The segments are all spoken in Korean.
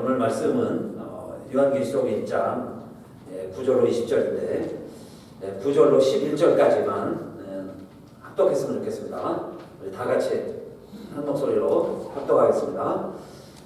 오늘 말씀은 요한계시록 1장 9절로 20절인데 9절로 11절까지만 합독했으면 좋겠습니다. 우리 다 같이 한 목소리로 합독하겠습니다.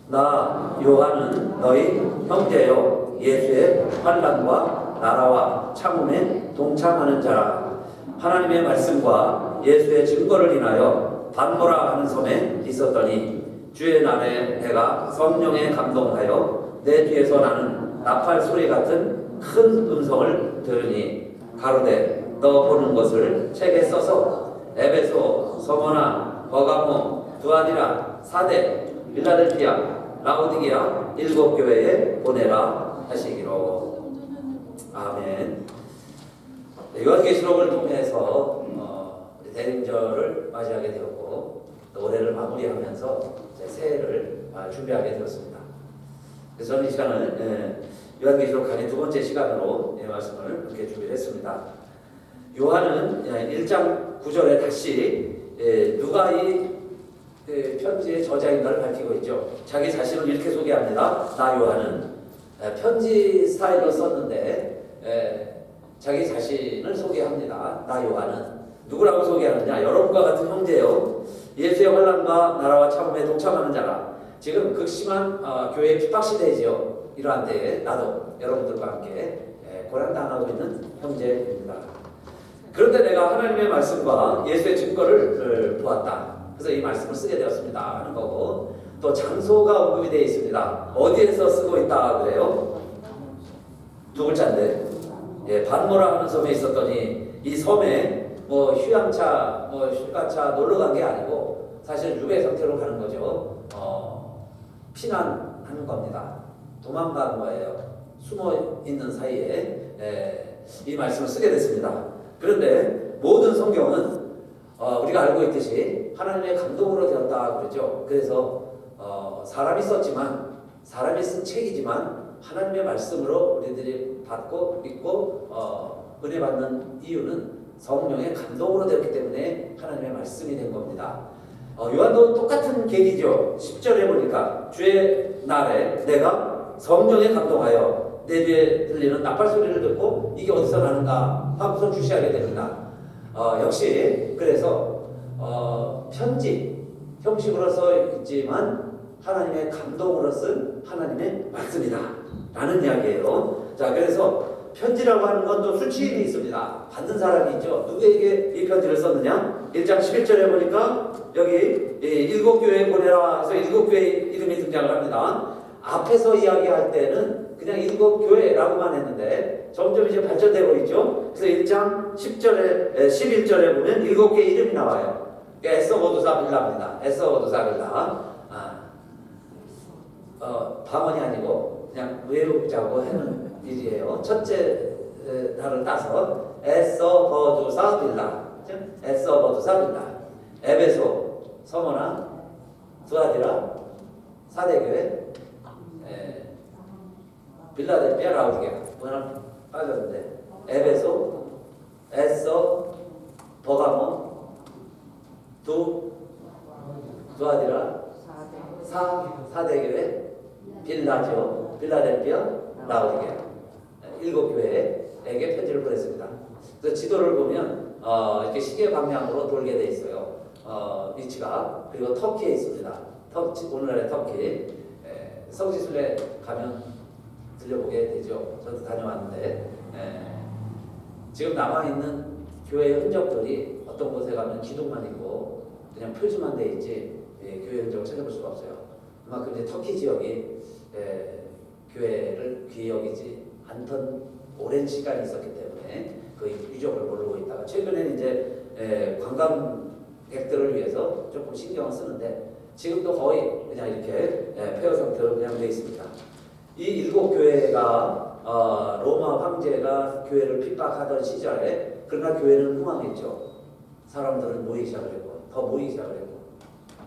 나 요한은 너희 형제요 예수의 환난과 나라와 참음에 동참하는 자라. 하나님의 말씀과 예수의 증거를 인하여 반모라 하는 섬에 있었더니 주의 날에 내가 성령에 감동하여 내 뒤에서 나는 나팔 소리 같은 큰 음성을 들으니 가로되 너 보는 것을 책에 써서 에베소, 서머나, 버가모, 두아디라, 사대, 빌라델피아, 라오디게아 일곱 교회에 보내라 하시기로. 아멘. 요한계시록을 통해서 대림절을 맞이하게 되었고 또 올해를 마무리하면서 새해를 준비하게 되었습니다. 그래서 저는 이 시간을 요한계시록 강의 두 번째 시간으로 말씀을 그렇게 준비를 했습니다. 요한은 1장 9절에 다시 누가 이 편지의 저자인가를 밝히고 있죠. 자기 자신을 이렇게 소개합니다. 나 요한은 편지 스타일로 썼는데 자기 자신을 소개합니다. 나 요한은 누구라고 소개하느냐? 여러분과 같은 형제요 예수의 환난과 나라와 참음에 동참하는 자라. 지금 극심한 교회의 핍박 시대이지요. 이러한 때에 나도 여러분들과 함께 고난당하고 있는 형제입니다. 그런데 내가 하나님의 말씀과 예수의 증거를 보았다. 그래서 이 말씀을 쓰게 되었습니다 하는 거고, 또 장소가 언급이 되어 있습니다. 어디에서 쓰고 있다 그래요? 두 글자인데 반모라 하는 섬에 있었더니 이 섬에 휴양차, 휴가차 놀러 간 게 아니고 사실 유배 상태로 가는 거죠. 피난하는 겁니다. 도망가는 거예요. 숨어 있는 사이에 이 말씀을 쓰게 됐습니다. 그런데 모든 성경은 우리가 알고 있듯이 하나님의 감동으로 되었다 그러죠. 그래서 사람이 썼지만, 사람이 쓴 책이지만 하나님의 말씀으로 우리들이 받고 믿고 은혜 받는 이유는 성령의 감동으로 되었기 때문에 하나님의 말씀이 된 겁니다. 요한도 똑같은 계기죠. 10절에 보니까 주의 날에 내가 성령에 감동하여 내 뒤에 들리는 나팔 소리를 듣고 이게 어디서 나는가 하고서 주시하게 됩니다. 역시 그래서 편지 형식으로 써 있지만 하나님의 감동으로 쓴 하나님의 말씀이다 라는 이야기예요. 자, 그래서 편지라고 하는 건 또 수치인이 있습니다. 받는 사람이 있죠. 누구에게 이 편지를 썼느냐? 1장 11절에 보니까 여기 일곱 교회에 보내라 해서 일곱 교회 이름이 등장을 합니다. 앞에서 이야기할 때는 그냥 일곱 교회라고만 했는데 점점 이제 발전되고 있죠. 그래서 1장 10절에 11절에 보면 일곱 개의 이름이 나와요. 에서고두사 빌라입니다. 에서고두사 빌라. 방언이 아니고 그냥 외우자고 하는 일이에요. 첫째 달을 따서 에서거두사 빌라, 에서거두사 빌라, 에베소, 서머나, 두아디라, 사대교회, 빌라델피아, 라오디게아. 뭐나 빠졌는데 에베소, 에서, 버가모, 두아디라, 사대교회, 빌라죠, 빌라델피아, 라오디게아. 일곱 교회에게 편지를 보냈습니다. 그래서 지도를 보면 이렇게 시계 방향으로 돌게 돼 있어요. 위치가. 그리고 터키에 있습니다. 오늘날의 터키. 성지순례 가면 들려보게 되죠. 저도 다녀왔는데 지금 남아있는 교회의 흔적들이 어떤 곳에 가면 기둥만 있고 그냥 표지만 돼 있지 교회 흔적을 찾아볼 수가 없어요. 그만큼 이제 터키 지역이 교회를 귀히 여기지 않던 오랜 시간이 있었기 때문에 그 유적을 모르고 있다가 최근에는 이제 관광객들을 위해서 조금 신경을 쓰는데 지금도 거의 그냥 이렇게 폐허 상태로 그냥 되어 있습니다. 이 일곱 교회가 로마 황제가 교회를 핍박하던 시절에, 그러나 교회는 흥황했죠. 사람들은 모이기 시작을 했고 더 모이기 시작을 했고,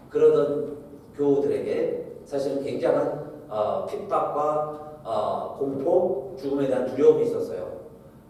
그러던 교우들에게 사실은 굉장한 핍박과 공포, 죽음에 대한 두려움이 있었어요.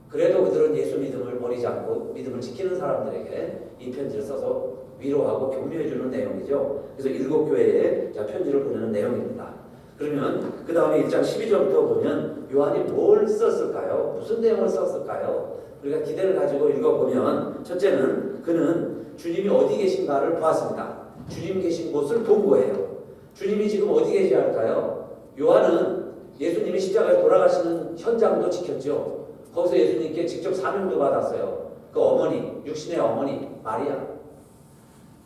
그래도 그들은 예수 믿음을 버리지 않고 믿음을 지키는 사람들에게 이 편지를 써서 위로하고 격려해주는 내용이죠. 그래서 일곱 교회에 편지를 보내는 내용입니다. 그러면 그 다음에 1장 12절부터 보면 요한이 뭘 썼을까요? 무슨 내용을 썼을까요? 우리가 기대를 가지고 읽어보면 첫째는 그는 주님이 어디 계신가를 보았습니다. 주님 계신 곳을 본 거예요. 주님이 지금 어디 계셔야 할까요? 요한은 예수님이 십자가에 돌아가시는 현장도 지켰죠. 거기서 예수님께 직접 사명도 받았어요. 그 어머니, 육신의 어머니 마리아.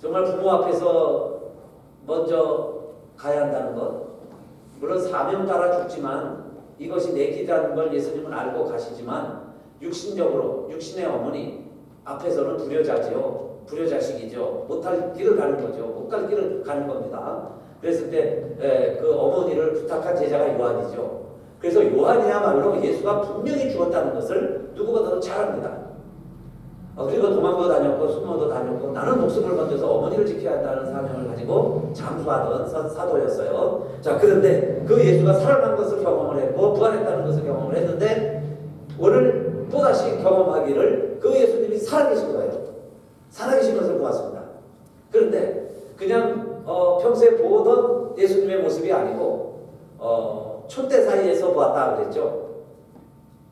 정말 부모 앞에서 먼저 가야 한다는 것. 물론 사명 따라 죽지만 이것이 내 길이라는 걸 예수님은 알고 가시지만 육신적으로 육신의 어머니 앞에서는 불효자지요. 불효자식이죠. 못할 길을 가는 거죠. 못 갈 길을 가는 겁니다. 그랬을 때 그 어머니를 부탁한 제자가 요한이죠. 그래서 요한이야말로 예수가 분명히 죽었다는 것을 누구보다도 잘 압니다. 그리고 도망도 다녔고 숨어도 다녔고 나는 목숨을 건져서 어머니를 지켜야 한다는 사명을 가지고 잠수하던 사도였어요. 자, 그런데 그 예수가 살아난 것을 경험을 했고 부활했다는 것을 경험을 했는데 오늘 또다시 경험하기를 그 예수님이 살아계신 거예요. 살아계신 것을 보았습니다. 그런데 그냥 평소에 보던 예수님의 모습이 아니고 촛대 사이에서 보았다 그랬죠.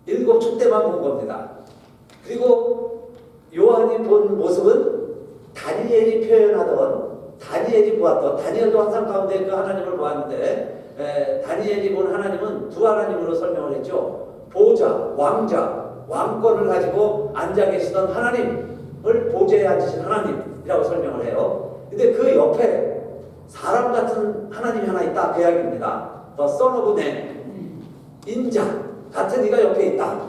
7 촛대만 본 겁니다. 그리고 요한이 본 모습은 다니엘이 표현하던 다니엘이 보았던 다니엘도 항상 가운데 그 하나님을 보았는데 다니엘이 본 하나님은 두 하나님으로 설명을 했죠. 보좌, 왕자, 왕권을 가지고 앉아 계시던 하나님을 보좌에 앉으신 하나님이라고 설명을 해요. 근데 그 옆에 사람 같은 하나님이 하나 있다 그 이야기입니다. The Son of Man, 인자 같은 이가 옆에 있다.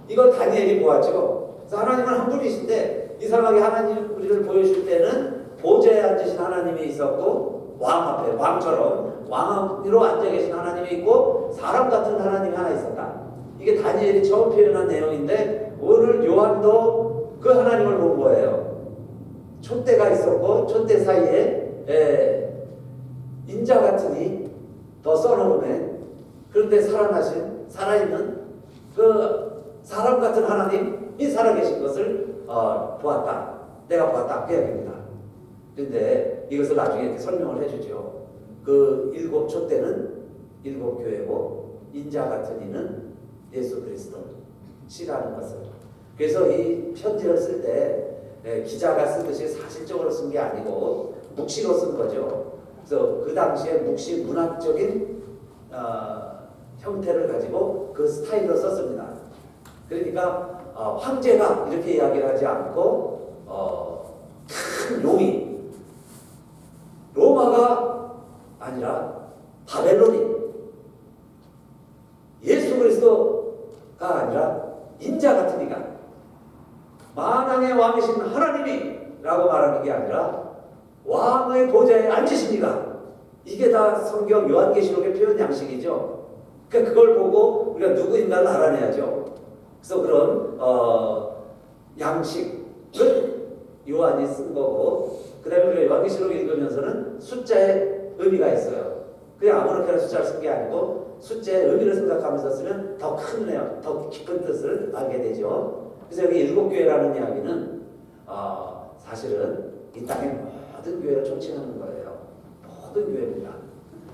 이걸 다니엘이 보았죠. 그래서 하나님은 한 분이신데 이상하게 하나님 우리를 보여줄 때는 보좌에 앉으신 하나님이 있었고 왕 앞에 왕처럼 왕으로 앉아 계신 하나님이 있고 사람 같은 하나님이 하나 있었다. 이게 다니엘이 처음 표현한 내용인데 오늘 요한도 그 하나님을 본 거예요. 촛대가 있었고 촛대 사이에 인자 같으니 더 써놓으면 그런데 살아있는 그 사람 같은 하나님이 살아계신 것을 보았다. 내가 보았다. 그 얘기입니다. 그런데 이것을 나중에 이렇게 설명을 해주죠. 그 7 촛대는 7 교회고 인자 같은 이는 예수 그리스도시라는 것을. 그래서 이 편지를 쓸 때 기자가 쓰듯이 사실적으로 쓴 게 아니고 묵시로 쓴 거죠. 그래서 그 당시에 묵시 문학적인 형태를 가지고 그 스타일로 썼습니다. 그러니까 황제가 이렇게 이야기를 하지 않고 큰 용이 로마가 아니라 바벨론이 예수 그리스도가 아니라 인자 같은 이가 만왕의 왕이신 하나님이 라고 말하는 게 아니라 왕의 보좌에 앉으신 이가 이게 다 성경 요한계시록의 표현 양식이죠. 그러니까 그걸 보고 우리가 누구인가를 알아내야죠. 그래서 그런 양식을 요한이 쓴 거고 그 다음에 우리가 요한계시록을 읽으면서는 숫자의 의미가 있어요. 그냥 아무렇게나 숫자를 쓴 게 아니고 숫자의 의미를 생각하면서 쓰면 더 큰 내용, 더 깊은 뜻을 알게 되죠. 그래서 여기 7 교회라는 이야기는 사실은 이 땅의 모든 교회를 총칭하는 거예요. 모든 교회입니다.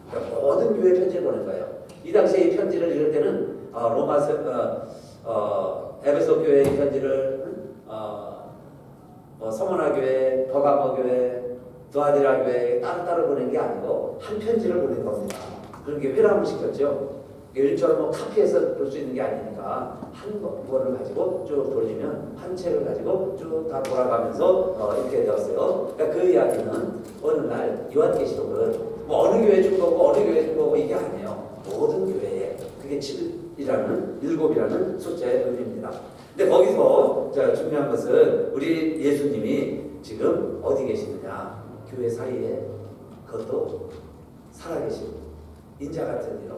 그러니까 모든 교회에 편지를 보낸 거예요. 이 당시에 이 편지를 읽을 때는 에베소 교회의 편지를 서머나 교회, 버가모 교회, 두아디라 교회에 따로따로 보낸 게 아니고 한 편지를 보낸 겁니다. 그런 게 회람을 시켰죠. 요즘처럼 카피해서 볼 수 있는 게 아니니까 한 권을 가지고 쭉 돌리면 한 책을 가지고 쭉 다 돌아가면서 이렇게 되었어요. 그러니까 그 이야기는 어느 날 요한계시록은 뭐 어느 교회 준 거고 어느 교회 준 거고 이게 아니에요. 모든 교회에 그게 7이라는 숫자의 의미입니다. 근데 거기서 중요한 것은 우리 예수님이 지금 어디 계시느냐? 교회 사이에 그것도 살아계신 인자 같은 이로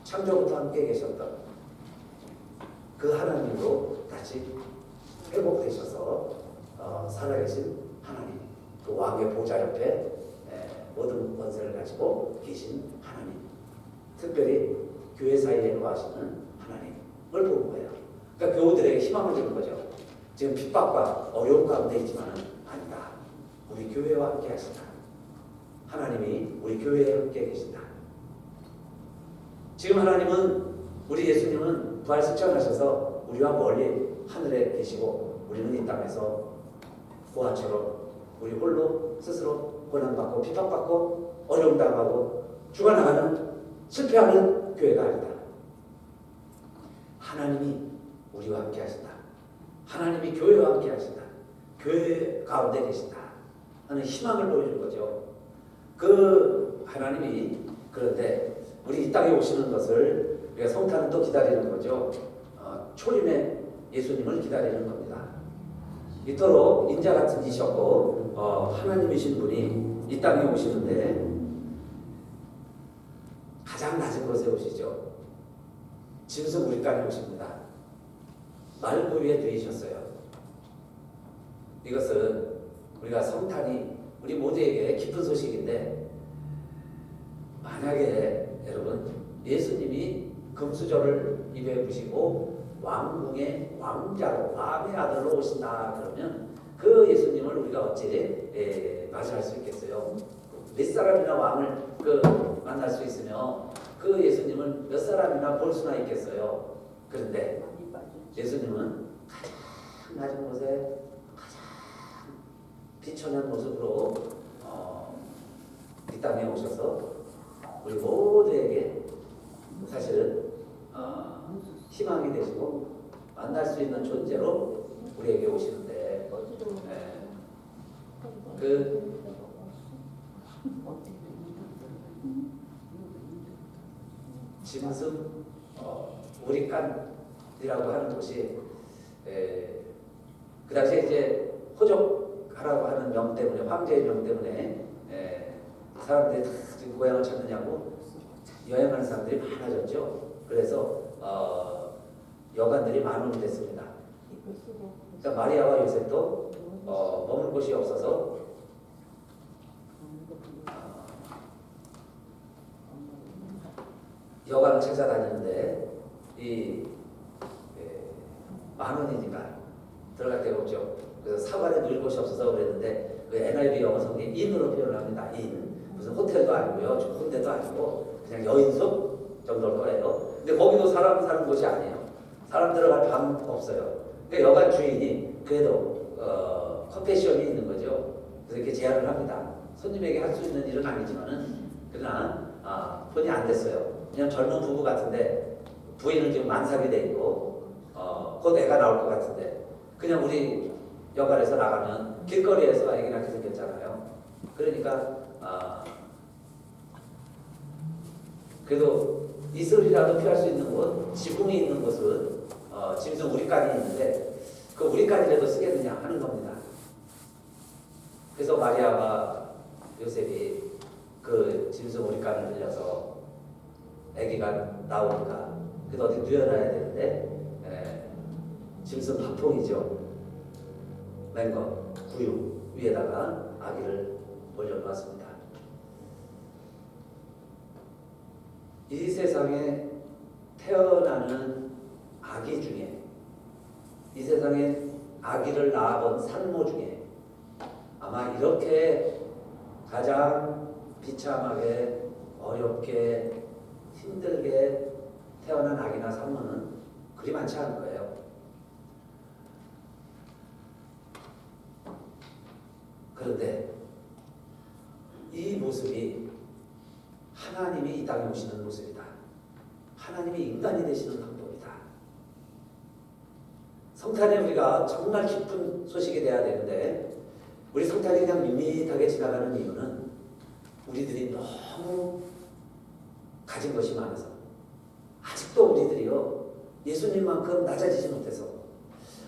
창조부터 함께 계셨던 그 하나님으로 다시 회복되셔서 살아계신 하나님, 그 왕의 보좌 옆에 모든 권세를 가지고 계신 하나님, 특별히 교회 사이에 거하시는 하나님을 본 거예요. 그러니까 교우들에게 희망을 주는 거죠. 지금 핍박과 어려움 가운데 있지만 아니다. 우리 교회와 함께 하신다. 하나님이 우리 교회에 함께 계신다. 지금 하나님은 우리 예수님은 부활 승천하셔서 우리와 멀리 하늘에 계시고 우리는 이 땅에서 고아처럼 우리 홀로 스스로 고난받고 비판받고 어려움 당하고 죽어나가는 실패하는 교회가 아니다. 하나님이 우리와 함께 하신다. 하나님이 교회와 함께 하신다. 교회 가운데 계신다 하는 희망을 보여주는 거죠. 그 하나님이 그런데 우리 이 땅에 오시는 것을 우리가 성탄은 또 기다리는 거죠. 초림의 예수님을 기다리는 겁니다. 이토록 인자 같은 이셨고 하나님이신 분이 이 땅에 오시는데 가장 낮은 곳에 오시죠. 짐승 우리간에 오십니다. 말구 위에 누이셨어요. 이것은 우리가 성탄이 우리 모두에게 기쁜 소식인데 만약에 여러분 예수님이 금수저를 입에 부시고 왕궁의 왕자로 왕의 아들로 오신다 그러면 그 예수님을 우리가 어찌 맞이할 수 있겠어요? 몇 사람이나 왕을 만날 수 있으며 그 예수님을 몇 사람이나 볼 수나 있겠어요? 그런데 예수님은 가장 낮은 곳에 가장 비천한 모습으로 이 땅에 오셔서 우리 모두에게 사실은 희망이 되시고 만날 수 있는 존재로 우리에게 오시는데 그 짐승 우리간이라고 하는 곳이 그 당시에 이제 호족하라고 하는 명 때문에 황제의 명 때문에 사람들이 다 지금 고향을 찾느냐고 여행하는 사람들이 많아졌죠. 그래서 여관들이 만원이 됐습니다. 그러니까 마리아와 요셉도 머물 곳이 없어서 여관을 찾아다니는데 이 만원이니까 들어갈 데가 없죠. 그래서 사관에 누릴 곳이 없어서 그랬는데 그 NIV 영어 성경이 인으로 표현을 합니다. 인. 무슨 호텔도 아니고요. 좋은 데도 아니고 그냥 여인숙 정도일 거예요. 근데 거기도 사람 사는 곳이 아니에요. 사람 들어갈 방 없어요. 그러니까 여관 주인이 그래도 컴패션이 있는 거죠. 그래서 이렇게 제안을 합니다. 손님에게 할 수 있는 일은 아니지만은 그러나 돈이 안 됐어요. 그냥 젊은 부부 같은데 부인은 지금 만삭이 돼 있고 곧 애가 나올 것 같은데 그냥 우리 여관에서 나가면 길거리에서 애기 낳게 생겼잖아요. 그러니까 그래도 이슬이라도 피할 수 있는 곳, 지붕이 있는 곳은 짐승 우리간이 있는데 그 우리간이라도 쓰겠느냐 하는 겁니다. 그래서 마리아와 요셉이 그 짐승 우리간을 빌려서 아기가 나오니까 그래도 어디 누워놔야 되는데 짐승 밥통이죠. 맨거 구유 위에다가 아기를 올려놓았습니다. 이 세상에 태어나는 아기 중에 이 세상에 아기를 낳아본 산모 중에 아마 이렇게 가장 비참하게 어렵게 힘들게 태어난 아기나 산모는 그리 많지 않을 거예요. 그런데 이 모습이 하나님이 이 땅에 오시는 모습이다. 하나님이 인간이 되시는 방법이다. 성탄에 우리가 정말 기쁜 소식이 돼야 되는데 우리 성탄이 그냥 밋밋하게 지나가는 이유는 우리들이 너무 가진 것이 많아서 아직도 우리들이요 예수님만큼 낮아지지 못해서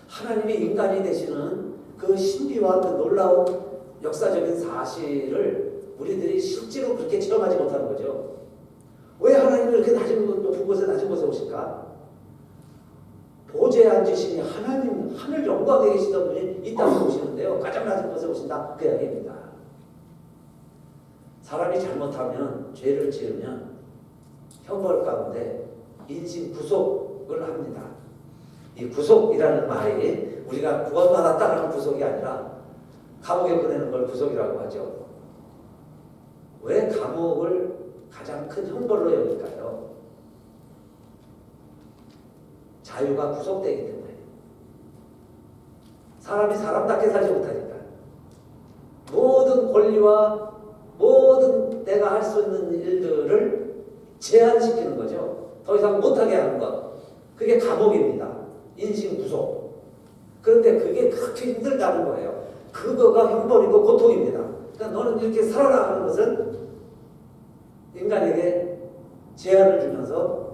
하나님이 인간이 되시는 그 신비와 그 놀라운 역사적인 사실을 우리들이 실제로 그렇게 체험하지 못하는 거죠. 왜 하나님이 이렇게 높은 곳에 낮은 곳에 오실까? 보좌에 앉으시니 하나님 하늘 영광에 계시던 분이 이 땅에 오시는데요. 가장 낮은 곳에 오신다. 그 이야기입니다. 사람이 잘못하면 죄를 지으면 형벌 가운데 인신 구속을 합니다. 이 구속이라는 말이 우리가 구원받았다는 구속이 아니라 감옥에 보내는 걸 구속이라고 하죠. 왜 감옥을 가장 큰 형벌로 여길까요? 자유가 구속되기 때문에 사람이 사람답게 살지 못하니까 모든 권리와 모든 내가 할 수 있는 일들을 제한시키는 거죠. 더 이상 못하게 하는 것. 그게 감옥입니다. 인신 구속. 그런데 그게 그렇게 힘들다는 거예요. 그거가 형벌이고 고통입니다. 그러니까 너는 이렇게 살아라 하는 것은 인간에게 제한을 주면서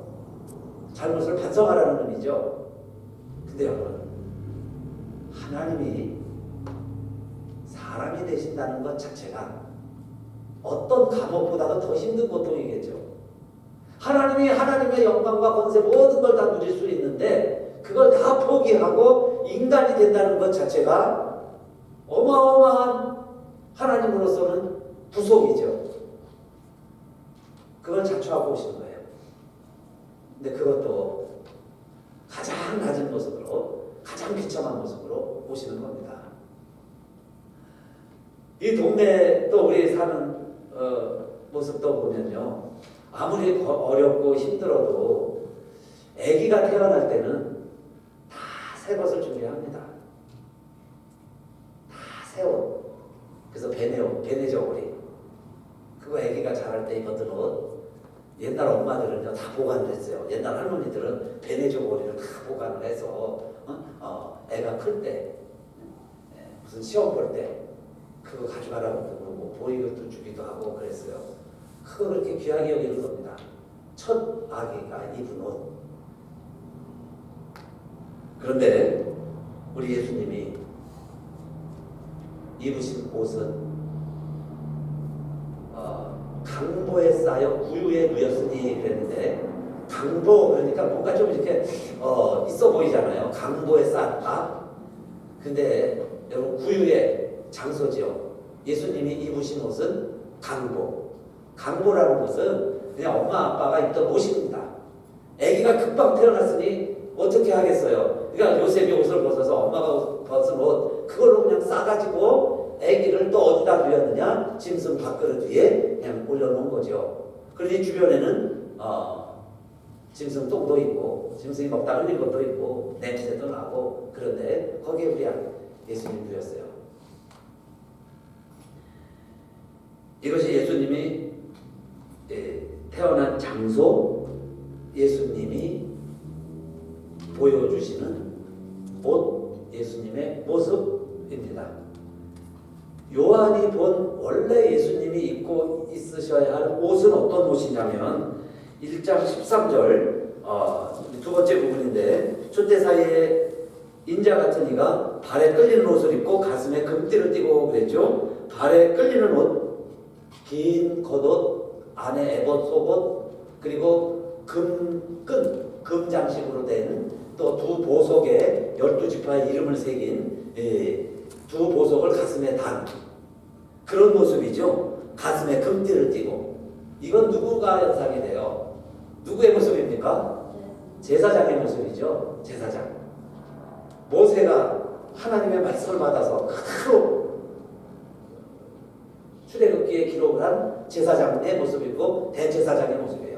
잘못을 반성하라는 의미죠. 근데 여러분, 하나님이 사람이 되신다는 것 자체가 어떤 감옥보다도 더 힘든 고통이겠죠. 하나님이 하나님의 영광과 권세 모든 걸 다 누릴 수 있는데 그걸 다 포기하고 인간이 된다는 것 자체가 어마어마한 하나님으로서는 구속이죠. 그걸 자초하고 오시는 거예요. 근데 그것도 가장 낮은 모습으로, 가장 비참한 모습으로 오시는 겁니다. 이 동네 또 우리 사는 모습도 보면요, 아무리 어렵고 힘들어도 아기가 태어날 때는 다 새 것을 준비합니다. 다 새 옷. 그래서 배내저고리. 그거 아기가 자랄 때 입었던 옷. 옛날 엄마들은요 다 보관을 했어요. 옛날 할머니들은 배내저고리를 다 보관을 해서 애가 클 때, 무슨 시험 볼 때 그거 가져가라고 그러고 보이것도 주기도 하고 그랬어요. 그거 그렇게 귀하게 여기는 겁니다. 첫 아기가 입은 옷. 그런데 우리 예수님이 입으신 옷은 강보에 쌓여 구유에 누였으니 그랬는데, 강보 그러니까 뭔가 좀 이렇게 있어 보이잖아요. 강보에 쌓았다. 근데 여러분, 구유의 장소지요. 예수님이 입으신 옷은 강보. 강보라는 것은 그냥 엄마 아빠가 입던 옷입니다. 아기가 금방 태어났으니 어떻게 하겠어요? 그러니까 요셉이 옷을 벗어서 엄마가 벗은 옷 그걸로 그냥 싸가지고 아기를 또 어디다 누였느냐? 짐승 밥그릇 위에 그냥 올려놓은 거죠. 그러니 주변에는 짐승 똥도 있고 짐승이 먹다 흘린 것도 있고 냄새도 나고, 그런데 거기에 우리 예수님 누였어요. 이것이 예수님이 태어난 장소, 예수님이 보여주시는 옷, 예수님의 모습입니다. 요한이 본 원래 예수님이 입고 있으셔야 할 옷은 어떤 옷이냐면 1장 13절 두 번째 부분인데, 촛대 사이에 인자 같은 이가 발에 끌리는 옷을 입고 가슴에 금띠를 띠고 그랬죠. 발에 끌리는 옷, 긴 겉옷, 안에 에봇, 속옷, 그리고 금 장식으로 된 또 두 보석에 12지파의 이름을 새긴 두 보석을 가슴에 단 그런 모습이죠. 가슴에 금띠를 띠고. 이건 누구가 연상이 돼요? 누구의 모습입니까? 제사장의 모습이죠. 제사장. 모세가 하나님의 말씀을 받아서 그대로 출애굽기에 기록을 한 제사장의 모습이고 대제사장의 모습이에요.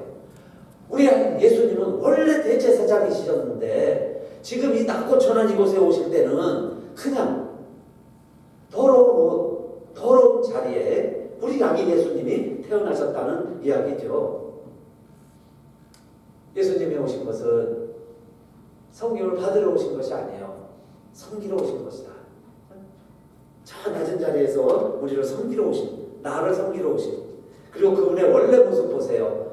우리 예수님은 원래 대제사장이시셨는데 지금 이 낮고 천한 이곳에 오실 때는 그냥 더러운 자리에 우리 아기 예수님이 태어나셨다는 이야기죠. 예수님이 오신 것은 성경을 받으러 오신 것이 아니에요. 섬기러 오신 것이다. 저 낮은 자리에서 우리를 섬기러 오신, 나를 섬기러 오신, 그리고 그분의 원래 모습 보세요.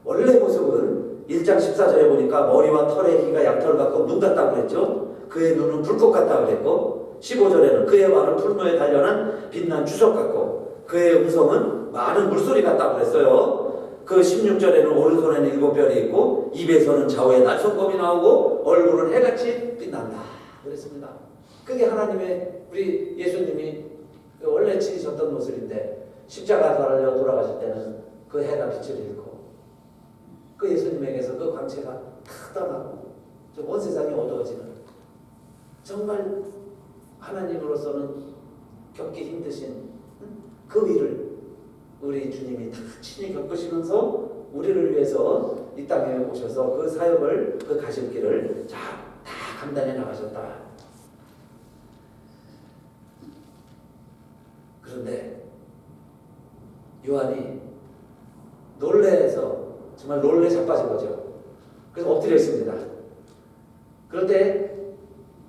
원래 모습은 1장 14절에 보니까 머리와 털의 희가 양털 같고 눈 같다고 그랬죠. 그의 눈은 불꽃 같다고 그랬고, 15절에는 그의 말은 풀무에 단련한 빛난 주석 같고, 그의 음성은 많은 물소리 같다고 그랬어요. 그 16절에는 오른손에는 7별이 있고 입에서는 좌우에 날성검이 나오고 얼굴은 해같이 빛난다 그랬습니다. 그게 하나님의, 우리 예수님이 원래 지니셨던 모습인데 십자가 달려 돌아가실 때는 그 해가 빛을 잃고 그 예수님에게서 그 광채가 탁 떠나고 온 세상이 어두워지는, 정말 하나님으로서는 겪기 힘드신 그 일을 우리 주님이 다 친히 겪으시면서 우리를 위해서 이 땅에 오셔서 그 사역을, 그 가심길을 다 감당해 나가셨다. 그런데 요한이 놀래서 정말 놀래 자빠진 거죠. 그래서 엎드려 있습니다. 그런데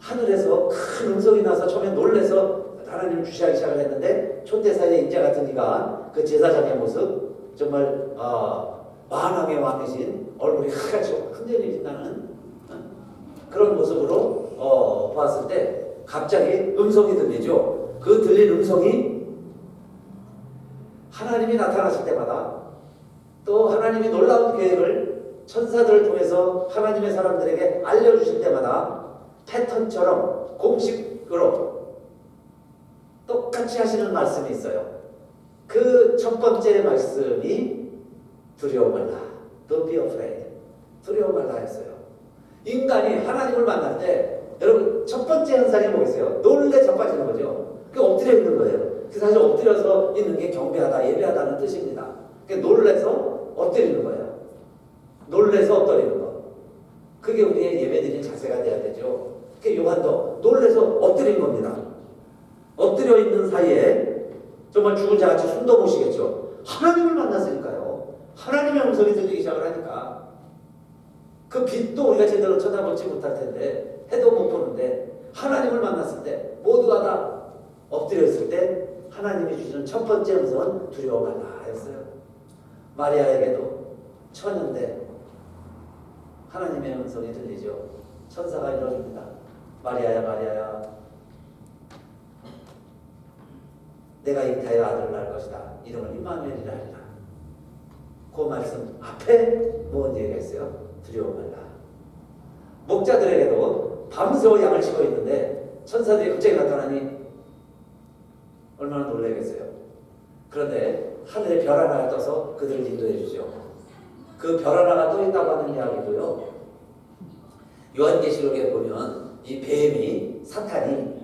하늘에서 큰 음성이 나서 처음에 놀래서 하나님을 주시하기 시작을 했는데, 촌대사의 인자 같은 이가 그 제사장의 모습, 정말 만왕의 왕이신, 얼굴이 하얗게 흔들리 빛나는 그런 모습으로 보았을 때 갑자기 음성이 들리죠. 그 들린 음성이 하나님이 나타나실 때마다, 또 하나님이 놀라운 계획을 천사들을 통해서 하나님의 사람들에게 알려주실 때마다 패턴처럼 공식으로 똑같이 하시는 말씀이 있어요. 그 첫 번째 말씀이 두려워 말라. Don't be afraid. 두려워 말라 했어요. 인간이 하나님을 만날 때 여러분 첫 번째 현상이 뭐겠어요? 놀래 자빠지는 거죠. 그게 엎드려 있는 거예요. 그 사실 엎드려서 있는 게 경배하다, 예배하다는 뜻입니다. 그러니까 놀래서 엎드리는 거예요. 놀래서 엎드리는 거. 그게 우리의 예배드리는 자세가 돼야 되죠. 그 요한도 놀래서 엎드린 겁니다. 엎드려 있는 사이에 정말 죽은 자같이 숨도 못 쉬겠죠. 하나님을 만났으니까요. 하나님의 음성이 들리기 시작을 하니까 그 빛도 우리가 제대로 쳐다보지 못할 텐데, 해도 못 보는데, 하나님을 만났을 때 모두가 다 엎드려 있을 때 하나님이 주시는 첫 번째 음성은 두려워 말라 였어요. 마리아에게도 처녀인데 하나님의 음성이 들리죠. 천사가 이러줍니다. 마리아야, 마리아야, 내가 잉타의 아들을 낳을 것이다. 이름을 임마누엘이라 하리라. 그 말씀 앞에 뭔 얘기가 있어요? 두려워 말라. 목자들에게도 밤새워 양을 치고 있는데 천사들이 갑자기 나타나니 얼마나 놀라겠어요. 그런데 하늘에 별 하나가 떠서 그들을 인도해 주죠. 그 별 하나가 떠 있다고 하는 이야기도요, 요한계시록에 보면 이 뱀이, 사탄이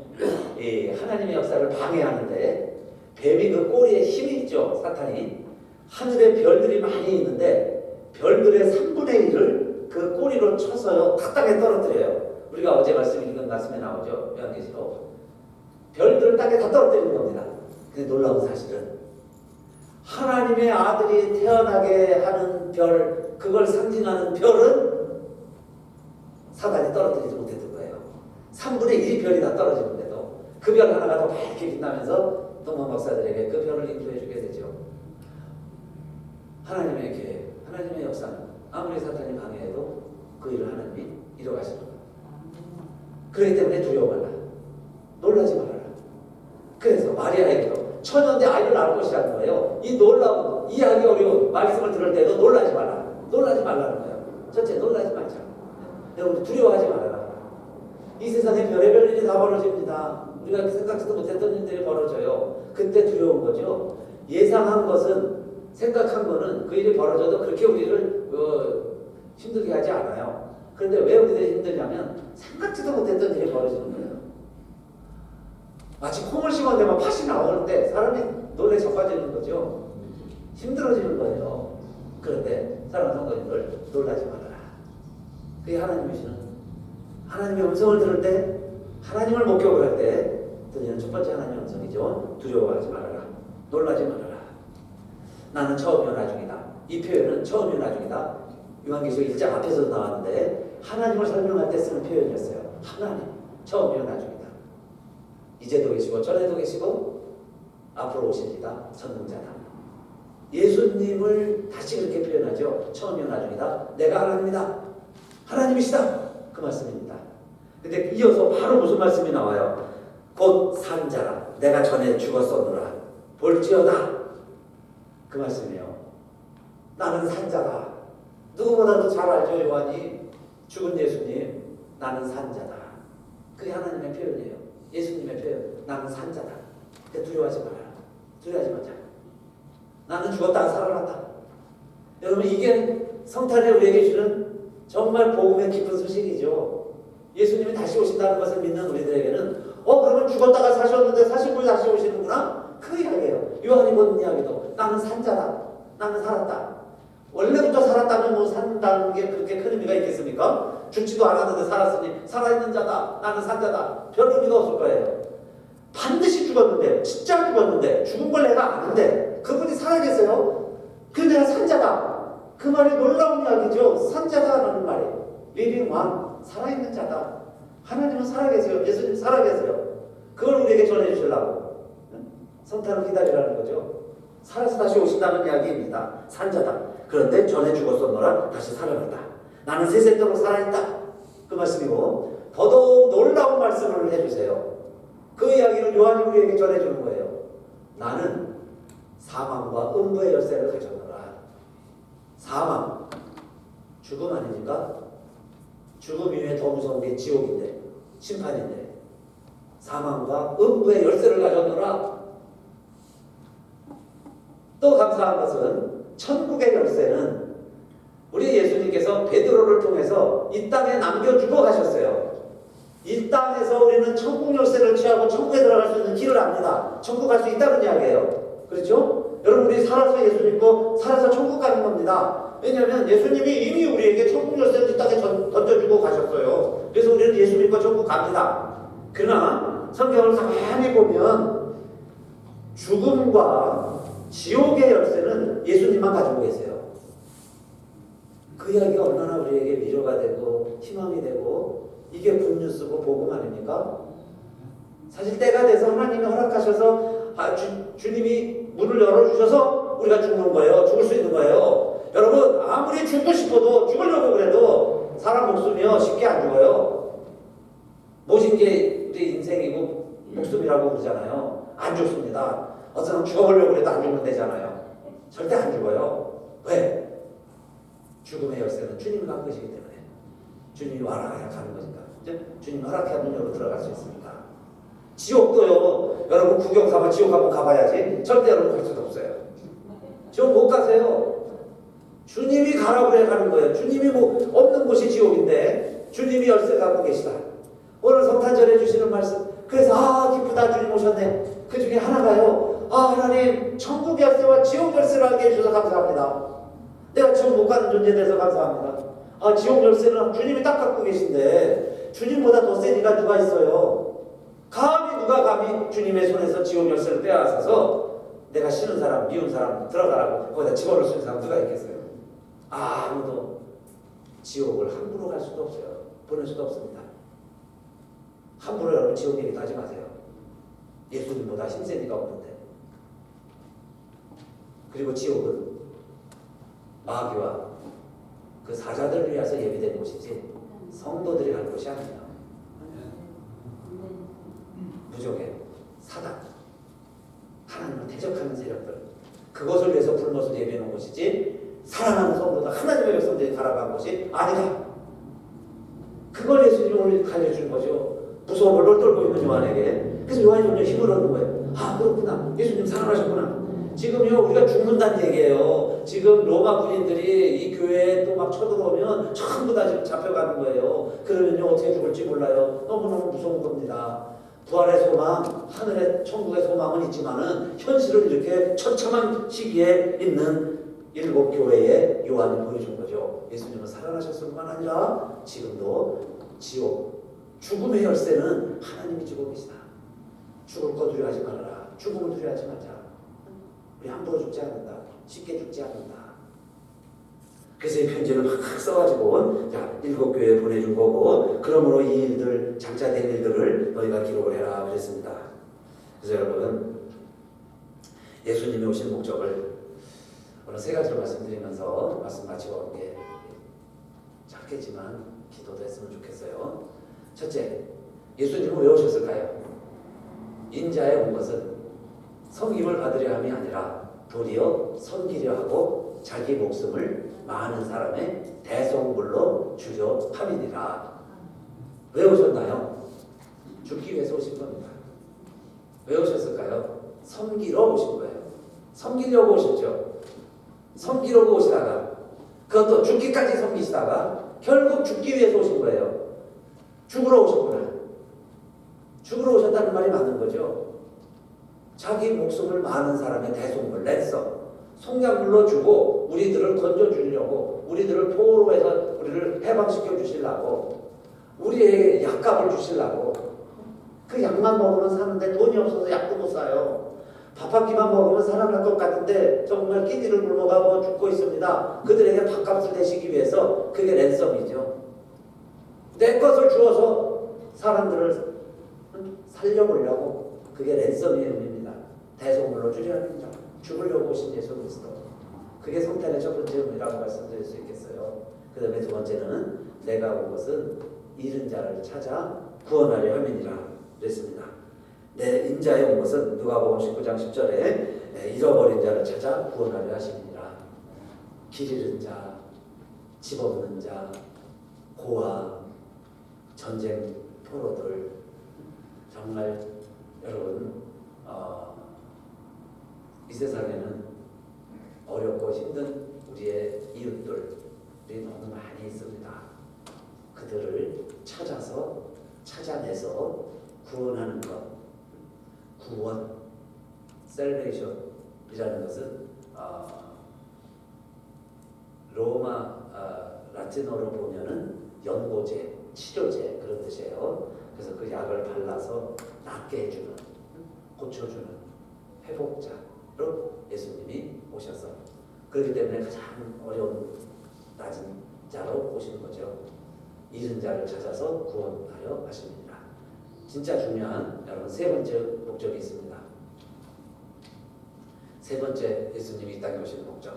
하나님의 역사를 방해하는데, 뱀이 그 꼬리에 힘이 있죠. 사탄이 하늘에 별들이 많이 있는데 별들의 3분의 1을 그 꼬리로 쳐서요 다 땅에 떨어뜨려요. 우리가 어제 말씀 읽은 말씀에 나오죠. 요한계시록. 별들을 땅에 다 떨어뜨리는 겁니다. 근데 놀라운 사실은 하나님의 아들이 태어나게 하는 별, 그걸 상징하는 별은 사단이 떨어뜨리지 못했던 거예요. 3분의 1이 별이 다 떨어지는데도 그 별 하나가 더 밝게 빛나면서 동문 박사들에게 그 별을 인도해 주게 되죠. 하나님의 계획, 하나님의 역사는 아무리 사탄이 방해해도 그 일을 하나님이 이뤄가시는 거예요. 그렇기 때문에 두려워 말라. 놀라지 말아라. 그래서 마리아에게도 처녀인데 아이를 낳을 것이라는 거예요. 이 놀라운, 이해하기 어려운 말씀을 들을 때도 놀라지 말라. 놀라지 말라는 거예요. 첫째, 놀라지 말자. 여러분 두려워하지 말아라. 이 세상에 별의별 일이 다 벌어집니다. 우리가 생각지도 못했던 일들이 벌어져요. 그때 두려운 거죠. 예상한 것은, 생각한 거는 그 일이 벌어져도 그렇게 우리를 힘들게 하지 않아요. 그런데 왜 우리들이 힘들냐면 생각지도 못했던 일이 벌어지는 거예요. 마치 콩을 심었는데 막 팥이 나오는데 사람이 놀래 자빠지는 거죠. 힘들어지는 거예요. 그런데 사랑하는 성도님들, 놀라지 말아라. 그게 하나님이시는, 하나님의 음성을 들을 때, 하나님을 목격을 할 때 들리는 첫 번째 하나님의 음성이죠. 두려워하지 말아라. 놀라지 말아라. 나는 처음이요 나중이다. 이 표현은 처음이요 나중이다. 요한계시록 1장 앞에서도 나왔는데 하나님을 설명할 때 쓰는 표현이었어요. 하나님, 처음이요 나중이다. 이제도 계시고 전에도 계시고 앞으로 오십니다. 전능자다. 예수님을 다시 그렇게 표현하죠. 처음이요 나중이다. 내가 하나님이다. 하나님이시다. 그 말씀입니다. 근데 이어서 바로 무슨 말씀이 나와요? 곧 산자라. 내가 전에 죽었었노라. 볼지어다. 그 말씀이에요. 나는 산자다. 누구보다도 잘 알죠. 요한이 죽은 예수님. 나는 산자다. 그게 하나님의 표현이에요. 예수님의 표현. 나는 산자다. 근데 두려워하지 말아라. 두려워하지 말자. 나는 죽었다가 살아났다. 여러분 이게 성탄에 우리에게 주는 정말 복음의 깊은 소식이죠. 예수님이 다시 오신다는 것을 믿는 우리들에게는 그러면 죽었다가 사셨는데 사시고 다시 오시는구나? 그 이야기예요. 요한이 보는 이야기도 나는 산자다. 나는 살았다. 원래부터 살았다면 뭐 산다는 게 그렇게 큰 의미가 있겠습니까? 죽지도 않았는데 살았으니 살아있는 자다, 나는 산자다, 별 의미가 없을 거예요. 반드시 죽었는데, 진짜 죽었는데, 죽은 걸 내가 아는데 그분이 살아계세요. 그래서 내가 산자다. 그 말이 놀라운 이야기죠. 산자다라는 말이 리빙 왕, 살아있는 자다. 하나님은 살아계세요. 예수님 살아계세요. 그걸 우리에게 전해주시려고 성탄을 기다리라는 거죠. 살아서 다시 오신다는 이야기입니다. 산자다. 그런데 전에 죽었었노라 다시 살아났다. 나는 세세토록 살아있다. 그 말씀이고, 더더욱 놀라운 말씀을 해주세요. 그 이야기를 요한이 우리에게 전해주는 거예요. 나는 사망과 음부의 열쇠를 가졌노라. 사망, 죽음 아닙니까? 죽음 이후에 더 무서운 게 지옥인데, 심판인데, 사망과 음부의 열쇠를 가졌노라. 또 감사한 것은 천국의 열쇠는 우리 예수님께서 베드로를 통해서 이 땅에 남겨주고 가셨어요. 이 땅에서 우리는 천국 열쇠를 취하고 천국에 들어갈 수 있는 길을 압니다. 천국 갈 수 있다는 이야기예요. 그렇죠? 여러분, 우리 살아서 예수 믿고 살아서 천국 가는 겁니다. 왜냐하면 예수님이 이미 우리에게 천국 열쇠를 이 땅에 던져주고 가셨어요. 그래서 우리는 예수 믿고 천국 갑니다. 그러나 성경을 가만히 보면 죽음과 지옥의 열쇠는 예수님만 가지고 계세요. 그 이야기가 얼마나 우리에게 위로가 되고 희망이 되고, 이게 굿뉴스고 복음 아닙니까? 사실 때가 돼서 하나님이 허락하셔서 주님이 문을 열어주셔서 우리가 죽는 거예요. 죽을 수 있는 거예요. 여러분, 아무리 죽고 싶어도, 죽으려고 그래도 사람 목숨이요 쉽게 안 죽어요. 모진 게 우리 인생이고 목숨이라고 그러잖아요. 안 죽습니다. 어떤 사람 죽어보려고 해도 안 죽는 데잖아요. 절대 안 죽어요. 왜? 죽음의 열쇠는 주님이 간 것이기 때문에. 주님이 와라 가는 거니까. 주님 허락하면 여러분 들어갈 수 있습니다. 지옥도요, 여러분 구경 삼아 지옥 한번 가봐야지. 절대 여러분 갈 수도 없어요. 지옥 못 가세요. 주님이 가라고 해 가는 거예요. 주님이 뭐 없는 곳이 지옥인데 주님이 열쇠 갖고 계시다. 오늘 성탄절에 주시는 말씀, 그래서 기쁘다, 주님 오셨네. 그 중에 하나가요, 하나님 천국 열쇠와 지옥 열쇠를 알게 해주셔서 감사합니다. 내가 지옥 못 가는 존재에 대해서 감사합니다. 지옥 열쇠는 주님이 딱 갖고 계신데 주님보다 더 센 이가 누가 있어요? 누가 감히 주님의 손에서 지옥 열쇠를 빼앗아서 내가 싫은 사람, 미운 사람 들어가라고 거기다 집어넣을 수 있는 사람 누가 있겠어요? 아무도. 지옥을 함부로 갈 수도 없어요. 보낼 수도 없습니다. 함부로 여러분 지옥 얘기도 하지 마세요. 예수님보다 힘센 이가 없는데. 그리고 지옥은 마귀와 그 사자들을 위해서 예비된 곳이지 성도들이 갈 곳이 아니에요. 무적의 사단, 하나님을 대적하는 세력들, 그것을 위해서 불못을 예비해 놓은 곳이지 사랑하는 성도들, 하나님의 백성들이 살아간 곳이 아니다. 그걸 예수님이 오늘 가르쳐준 거죠. 무서움을 떨고 있는 요한에게. 그래서 요한이 점점 힘을 얻는 거예요. 그렇구나, 예수님 사랑하셨구나. 지금요 우리가 죽는다는 얘기예요. 지금 로마 군인들이 이 교회에 또 막 쳐들어오면 전부 다 지금 잡혀가는 거예요. 그러면요 어떻게 죽을지 몰라요. 너무너무 무서운 겁니다. 부활의 소망, 하늘의 천국의 소망은 있지만은 현실은 이렇게 처참한 시기에 있는 일곱 교회에 요한이 보여준 거죠. 예수님은 살아나셨을 뿐만 아니라 지금도 지옥, 죽음의 열쇠는 하나님이 쥐고 계시다. 죽을 거 두려워하지 말아라. 죽음을 두려워하지 말자. 우리 함부로 죽지 않는다. 쉽게 죽지 않는다. 그래서 이 편지를 막 써가지고 일곱 교회에 보내준 거고, 그러므로 이 일들, 장차된 일들을 너희가 기록을 해라 그랬습니다. 그래서 여러분, 예수님이 오신 목적을 오늘 세 가지로 말씀드리면서 말씀 마치고 게 작겠지만 기도도 했으면 좋겠어요. 첫째, 예수님은 왜 오셨을까요? 인자에 온 것은 섬김을 받으려 함이 아니라 도리어 섬기려 하고 자기 목숨을 많은 사람의 대속물로 주려 함이니라. 왜 오셨나요? 죽기 위해서 오신 겁니다. 왜 오셨을까요? 섬기러 오신 거예요. 섬기려고 오셨죠. 섬기려고 오시다가 그것도 죽기까지 섬기시다가 결국 죽기 위해서 오신 거예요. 죽으러 오셨구나. 죽으러 오셨다는 말이 맞는 거죠. 자기 목숨을 많은 사람의 대속물, 랜서, 속량물로 주고 우리들을 건져주려고, 우리들을 포로에서 우리를 해방시켜 주시려고, 우리에게 약값을 주시려고. 그 약만 먹으면 사는데 돈이 없어서 약도 못 사요. 밥 한 끼만 먹으면 사람과 똑같은데 정말 끼니를 굶어가고 죽고 있습니다. 그들에게 밥값을 대시기 위해서 그게 랜섬이죠. 내 것을 주어서 사람들을 살려보려고, 그게 랜섬의 의미입니다. 대속물로 주려는 자, 죽으려고 오신 예수 그리스도. 그게 성탄의 첫 번째 의미라고 말씀드릴 수 있겠어요. 그 다음에 두 번째는 내가 온 것은 잃은 자를 찾아 구원하려 함이니라 그랬습니다. 내 인자에 온 것은 누가복음 19장 10절에 잃어버린 자를 찾아 구원하려 하심이니라. 길 잃은 자, 집 없는 자, 고아, 전쟁 포로들, 정말 여러분 이 세상에는 어렵고 힘든 우리의 이웃들이 너무 많이 있습니다. 그들을 찾아내서 구원하는 것, 구원, 셀베이션이라는 것은 로마 라틴어로 보면은 연고제, 치료제 그런 뜻이에요. 그래서 그 약을 발라서 낫게 해주는, 고쳐주는 회복자로 예수님이 오셔서, 그렇기 때문에 가장 어려운 낮은 자로 오시는 거죠. 잃은 자를 찾아서 구원하려 하십니다. 진짜 중요한 여러분 세 번째 목적이 있습니다. 세 번째 예수님이 이 땅에 오신 목적.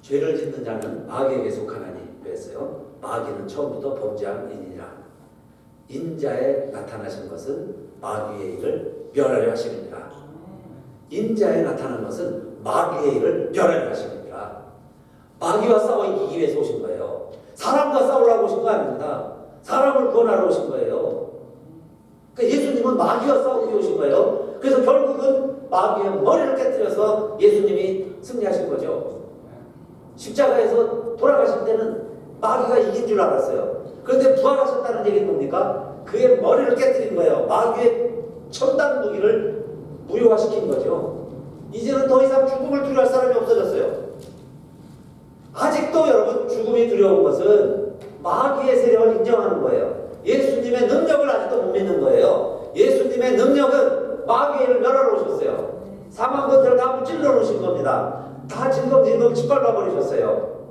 죄를 짓는 자는 마귀에게 속하나니 그랬어요. 마귀는 처음부터 범죄한 인이라. 인자에 나타나신 것은 마귀의 일을 멸하려 하심이니라. 인자에 나타난 것은 마귀의 일을 멸하려 하심이니라. 마귀와 싸워 이기기 위해서 오신 거예요. 사람과 싸우려고 오신 거 아닙니다. 사람을 구원하러 오신 거예요. 그러니까 예수님은 마귀와 싸우기 오신 거예요. 그래서 결국은 마귀의 머리를 깨뜨려서 예수님이 승리하신 거죠. 십자가에서 돌아가실 때는 마귀가 이긴 줄 알았어요. 그런데 부활하셨다는 얘기는 뭡니까? 그의 머리를 깨뜨린 거예요. 마귀의 첨단 무기를 무효화시킨 거죠. 이제는 더 이상 죽음을 두려워할 사람이 없어졌어요. 아직도 여러분 죽음이 두려운 것은 마귀의 세력을 인정하는 거예요. 예수님의 능력을 아직도 못 믿는 거예요. 예수님의 능력은 마귀를 멸하러 오셨어요. 사망 권세를 다 찔러 놓으신 겁니다. 다 질겅질겅 짓밟아 버리셨어요.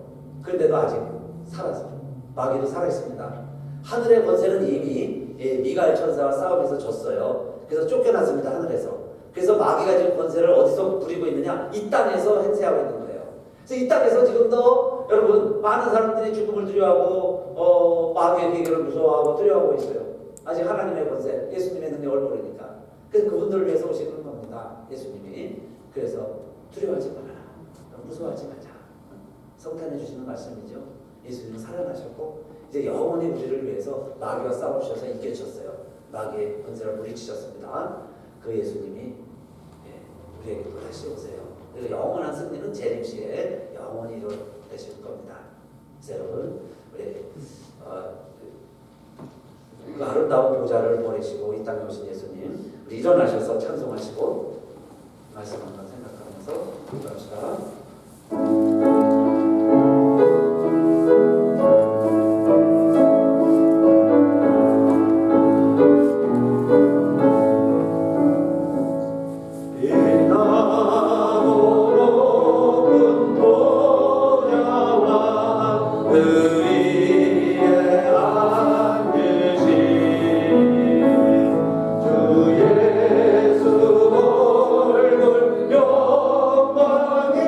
그런데도 아직 살아서 마귀도 살아있습니다. 하늘의 권세는 이미 미가엘 천사와 싸움에서 졌어요. 그래서 쫓겨났습니다. 하늘에서. 그래서 마귀가 지금 권세를 어디서 부리고 있느냐? 이 땅에서 행세하고 있는 거예요. 그래서 이 땅에서 지금도 여러분 많은 사람들이 죽음을 두려워하고 마귀의 계획을 무서워하고 두려워하고 있어요. 아직 하나님의 권세, 예수님의 능력을 모르니까. 그래서 그분들을 위해서 오시는 겁니다. 예수님이. 그래서 두려워하지 말아라. 무서워하지 말자. 성탄해 주시는 말씀이죠. 예수님은 살아나셨고 이제 영원히 우리를 위해서 마귀와 싸우셔서 이겨주셨어요. 마귀의 권세를 물리치셨습니다. 그 예수님이 우리에게 또 다시 오세요. 그래서 영원한 승리는 재림시에 영원히 이루어내실 겁니다. 그래서 여러분 우리 그 아름다운 보좌를 버리시고 이 땅에 오신 예수님, 우리 일어나셔서 찬송하시고 말씀 한번 생각하면서 기도합시다. 주 예수 얼굴 영광이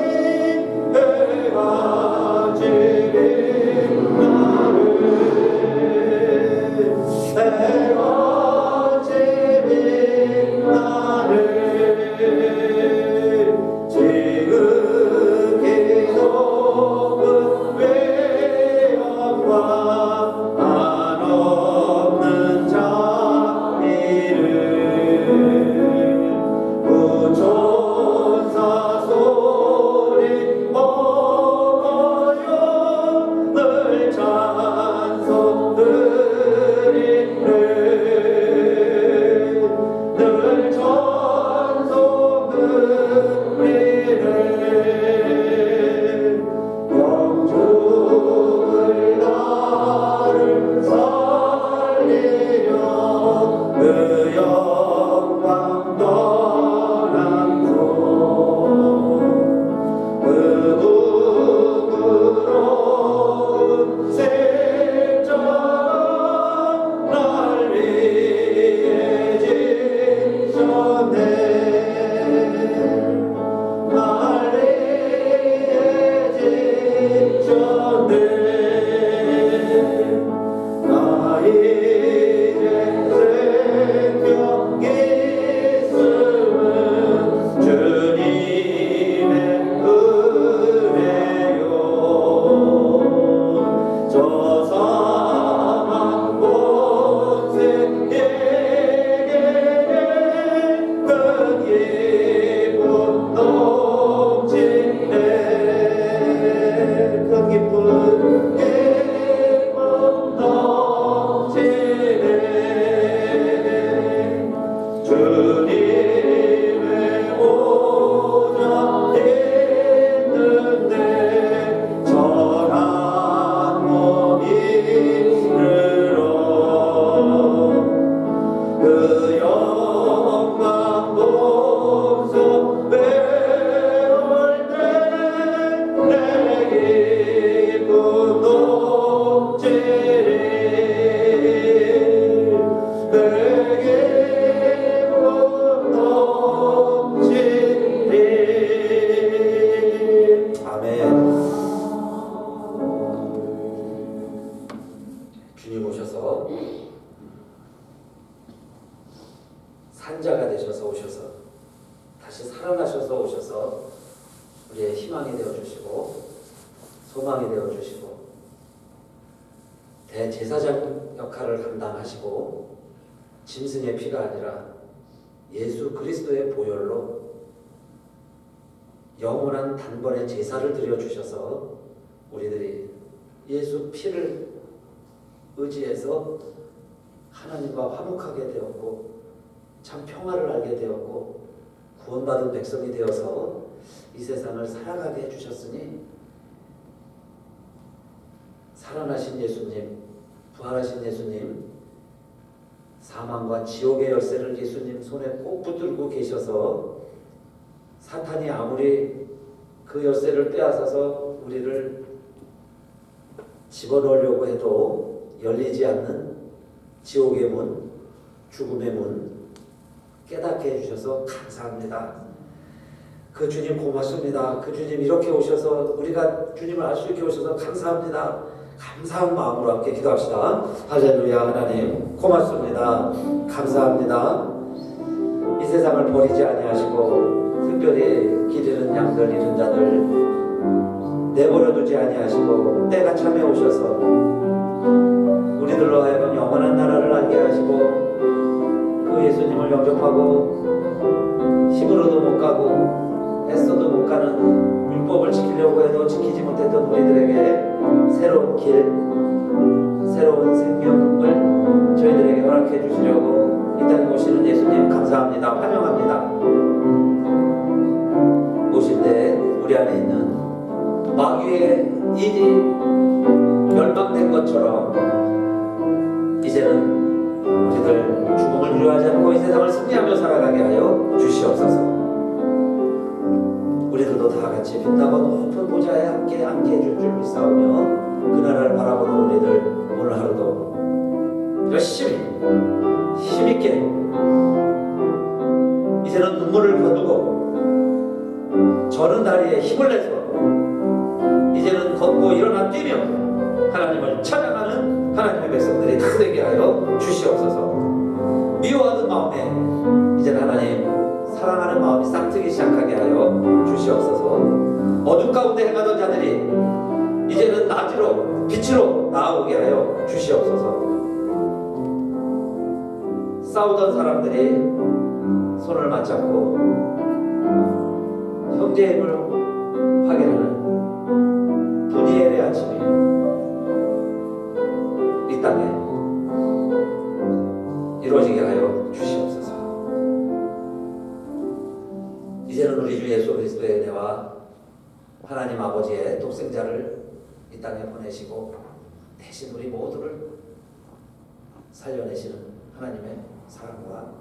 저 사망 본세에게 큰 기쁨 넘치네 큰 기쁨 넘치네 주님의 오자 했는데 전한 몸이 이르러 그 영광 복수 배울 때 내 기쁨 넘치리 내 기쁨 넘치리 아멘. 주님 오셔서 산자가 되셔서 오셔서 다시 살아나셔서 오셔서 우리의 희망이 되어주시고 소망이 되어주시고 대제사장 역할을 감당하시고 짐승의 피가 아니라 예수 그리스도의 보혈로 영원한 단번에 제사를 드려주셔서 우리들이 예수 피를 의지해서 하나님과 화목하게 되었고 참 평화를 알게 되었고 구원받은 백성이 되어서 이 세상을 살아가게 해주셨으니 살아나신 예수님, 부활하신 예수님, 사망과 지옥의 열쇠를 예수님 손에 꼭 붙들고 계셔서 사탄이 아무리 그 열쇠를 빼앗아서 우리를 집어넣으려고 해도 열리지 않는 지옥의 문, 죽음의 문 깨닫게 해주셔서 감사합니다. 그 주님 고맙습니다. 그 주님 이렇게 오셔서 우리가 주님을 알 수 있게 오셔서 감사합니다. 감사한 마음으로 함께 기도합시다. 할렐루야. 하나님 고맙습니다. 감사합니다. 이 세상을 버리지 아니하시고 특별히 길 잃은 양들 잃은 자들 내버려 두지 아니하시고 때가 참에 오셔서 우리들로 하여금 영원한 나라를 알게 하시고 그 예수님을 영접하고 힘으로도 못 가고 애써도 못 가는 율법을 지키려고 해도 지키지 못했던 우리들에게 새로운 길, 새로운 생명을 저희들에게 허락해 주시려고 이 땅에 오시는 예수님 감사합니다. 환영합니다. 오실 때 우리 안에 있는 마귀의 일이 멸망된 것처럼 이제는 우리들 죽음을 두려워하지 않고 이 세상을 승리하며 살아가게 하여 주시옵소서. 우리들도 다 같이 빛나고 높은 보좌에 함께 앉게 해줄 줄 믿사오며 그 나라를 바라보는 우리들 오늘 하루도 열심히 힘있게 이제는 눈물을 거두고 저는 다리에 힘을 내서 이제는 걷고 일어나 뛰며 하나님을 찬양하는 하나님의 백성들이 다 되게 하여 주시옵소서. 미워하는 마음에 이제는 하나님 사랑하는 마음이 싹트기 시작하게 하여 주시옵소서. 어둠 가운데 행하던 자들이 이제는 낮으로 빛으로 나아오게 하여 주시옵소서. 싸우던 사람들이 손을 맞잡고 형제의 힘을 확인하는 분이엘의 아침이 이 땅에 이루어지게 하여 주시옵소서. 이제는 우리 주 예수 그리스도의 은혜와 하나님 아버지의 독생자를 이 땅에 보내시고 대신 우리 모두를 살려내시는 하나님의 사랑과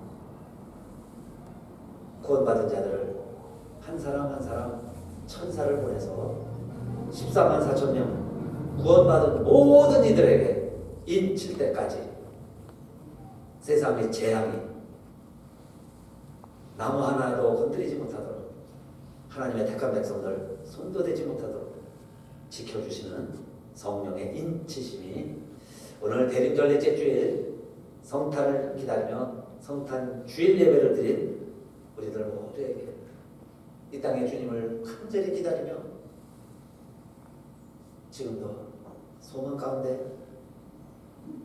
구원받은 자들을 한 사람 한 사람 천사를 보내서 14만 4천 명 구원받은 모든 이들에게 인칠 때까지 세상의 재앙이 나무 하나도 건드리지 못하도록 하나님의 택한 백성들 손도 대지 못하도록 지켜주시는 성령의 인치심이 오늘 대림절 넷째 주일 성탄을 기다리며 성탄 주일 예배를 드린 우리들 모두에게 이 땅의 주님을 간절히 기다리며 지금도 소망 가운데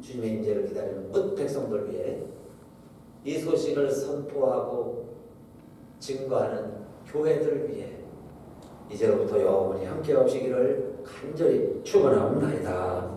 주님의 임재를 기다리는 뭇 백성들 위해 이 소식을 선포하고 증거하는 교회들 위해 이제로부터 영원히 함께 하시기를 간절히 축원하옵나이다.